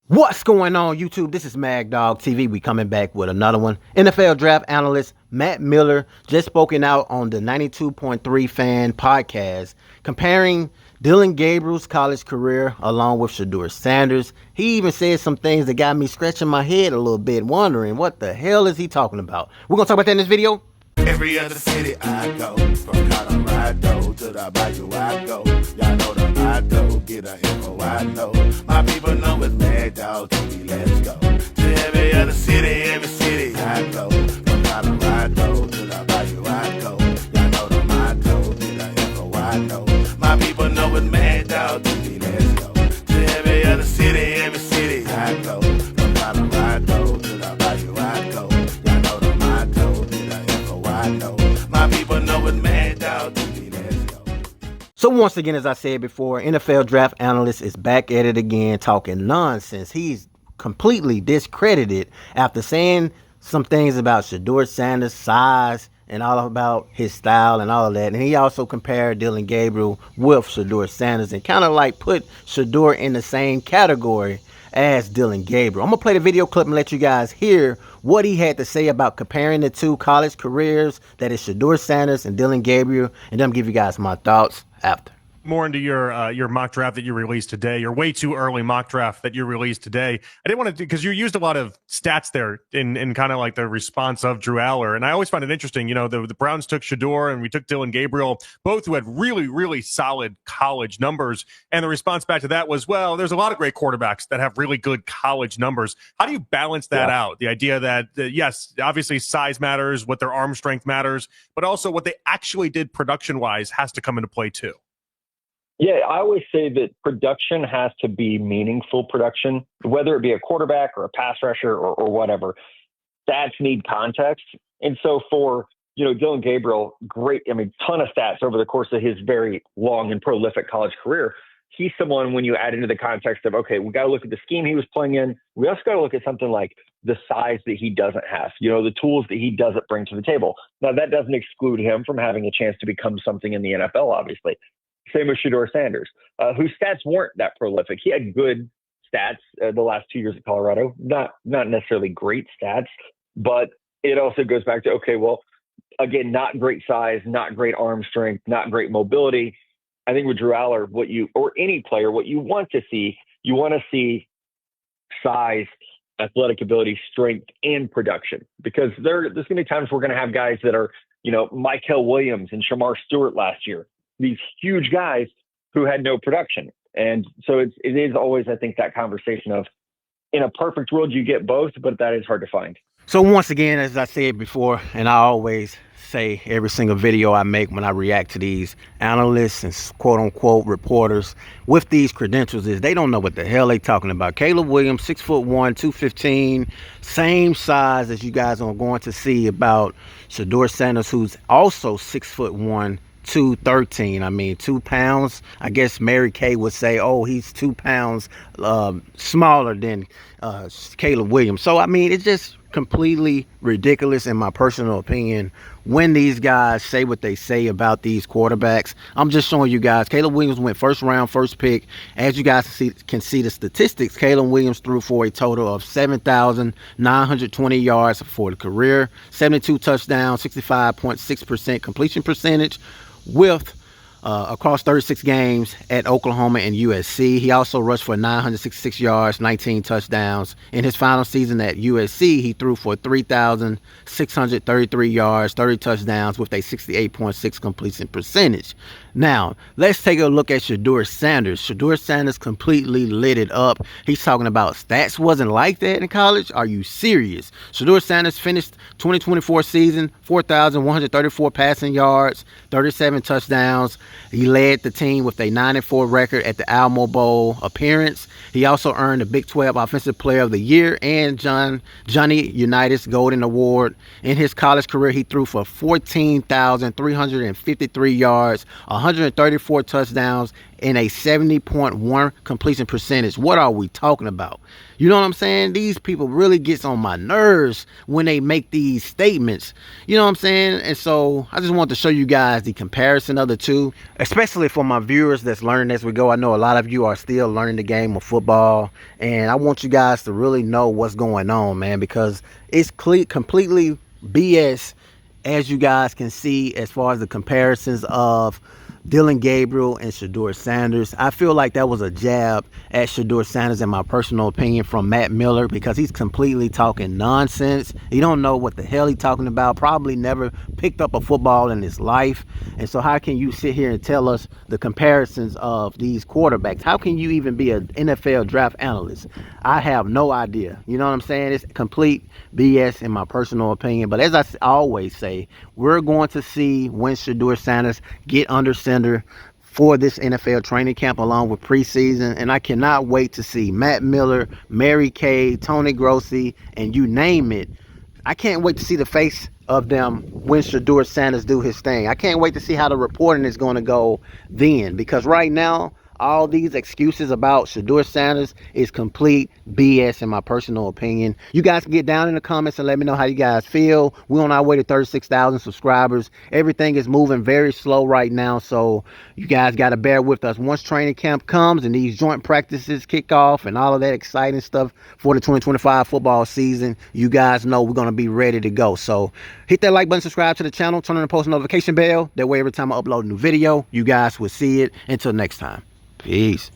What's going on, YouTube? This is Mag Dog TV. We coming back with another one. NFL draft analyst Matt Miller just spoken out on the 92.3 Fan podcast, comparing Dillion Gabriel's college career along with Shedeur Sanders. He even said some things that got me scratching my head a little bit, wondering what the hell is he talking about. We're gonna talk about that in this video. Every other city I go, from Colorado to the Bayou I go. Y'all know the motto, get a info I know. My people know it's Mad Dog TV, let's go. To every other city I go. From Colorado to the Bayou I go. Y'all know the motto, get a info I know. My people know it's Mad Dog TV, let's go. To every other city I go. From Colorado to the Bayou I go. Y'all know the motto, get a info I know. My people know it's Mad Dog TV, let's go. So once again, as I said before, NFL draft analyst is back at it again, talking nonsense. He's completely discredited after saying some things about Shedeur Sanders' size and all about his style and all of that. And he also compared Dillion Gabriel with Shedeur Sanders and kind of like put Shedeur in the same category as Dillion Gabriel. I'm going to play the video clip and let you guys hear what he had to say about comparing the two college careers, that is Shedeur Sanders and Dillion Gabriel, and then I'm going to give you guys my thoughts after. More into your mock draft that you released today, your way too early mock draft that you released today. I didn't want to, because you used a lot of stats there in kind of like the response of Drew Aller. And I always find it interesting, you know, the Browns took Shedeur and we took Dillion Gabriel, both who had really, really solid college numbers. And the response back to that was, well, there's a lot of great quarterbacks that have really good college numbers. How do you balance that out? The idea that, yes, obviously size matters, what their arm strength matters, but also what they actually did production-wise has to come into play too. Yeah, I always say that production has to be meaningful production, whether it be a quarterback or a pass rusher or whatever. Stats need context. And so for, Dillion Gabriel, ton of stats over the course of his very long and prolific college career. He's someone, when you add into the context of, okay, we got to look at the scheme he was playing in. We also got to look at something like the size that he doesn't have, the tools that he doesn't bring to the table. Now, that doesn't exclude him from having a chance to become something in the NFL, obviously. Same with Shedeur Sanders, whose stats weren't that prolific. He had good stats the last 2 years at Colorado, not necessarily great stats, but it also goes back to, okay, well, again, not great size, not great arm strength, not great mobility. I think with Drew Aller, or any player, what you want to see size, athletic ability, strength, and production, because there's going to be times we're going to have guys that are, Michael Williams and Shamar Stewart last year. These huge guys who had no production. And so it is always, I think, that conversation of, in a perfect world, you get both, but that is hard to find. So once again, as I said before, and I always say every single video I make when I react to these analysts and quote unquote reporters with these credentials, is they don't know what the hell they talking about. Caleb Williams, 6'1", 215, same size as you guys are going to see about Shedeur Sanders, who's also 6'1", 213. I mean, 2 pounds. I guess Mary Kay would say, oh, he's 2 pounds smaller than Caleb Williams. So, I mean, it's just completely ridiculous in my personal opinion when these guys say what they say about these quarterbacks. I'm just showing you guys, Caleb Williams went first round, first pick. As you guys can see the statistics, Caleb Williams threw for a total of 7,920 yards for the career, 72 touchdowns, 65.6% completion percentage, with across 36 games at Oklahoma and USC. He also rushed for 966 yards, 19 touchdowns. In his final season at USC, he threw for 3,633 yards, 30 touchdowns with a 68.6 completion percentage. Now, let's take a look at Shedeur Sanders. Shedeur Sanders completely lit it up. He's talking about stats wasn't like that in college. Are you serious? Shedeur Sanders finished 2024 season, 4,134 passing yards, 37 touchdowns. He led the team with a 9-4 record at the Alamo Bowl appearance. He also earned the Big 12 Offensive Player of the Year and Johnny Unitas Golden Award. In his college career, he threw for 14,353 yards, 134 touchdowns, and a 70.1 completion percentage. What are we talking about? You know what I'm saying? These people really gets on my nerves when they make these statements. You know what I'm saying? And so I just want to show you guys the comparison of the two, especially for my viewers that's learning as we go. I know a lot of you are still learning the game of football, and I want you guys to really know what's going on, man, because it's completely BS, as you guys can see, as far as the comparisons of Dillion Gabriel and Shedeur Sanders. I feel like that was a jab at Shedeur Sanders, in my personal opinion, from Matt Miller, because he's completely talking nonsense. He don't know what the hell he's talking about, probably never picked up a football in his life. And so how can you sit here and tell us the comparisons of these quarterbacks? How can you even be an NFL draft analyst? I have no idea. You know what I'm saying? It's complete BS in my personal opinion. But as I always say, we're going to see when Shedeur Sanders get under center for this NFL training camp along with preseason. And I cannot wait to see Matt Miller, Mary Kay, Tony Grossi, and you name it. I can't wait to see the face of them when Shedeur Sanders do his thing. I can't wait to see how the reporting is going to go then, because right now all these excuses about Shedeur Sanders is complete BS in my personal opinion. You guys can get down in the comments and let me know how you guys feel. We're on our way to 36,000 subscribers. Everything is moving very slow right now, so you guys got to bear with us. Once training camp comes and these joint practices kick off and all of that exciting stuff for the 2025 football season, you guys know we're going to be ready to go. So hit that like button, subscribe to the channel, turn on the post notification bell. That way every time I upload a new video, you guys will see it. Until next time. Peace.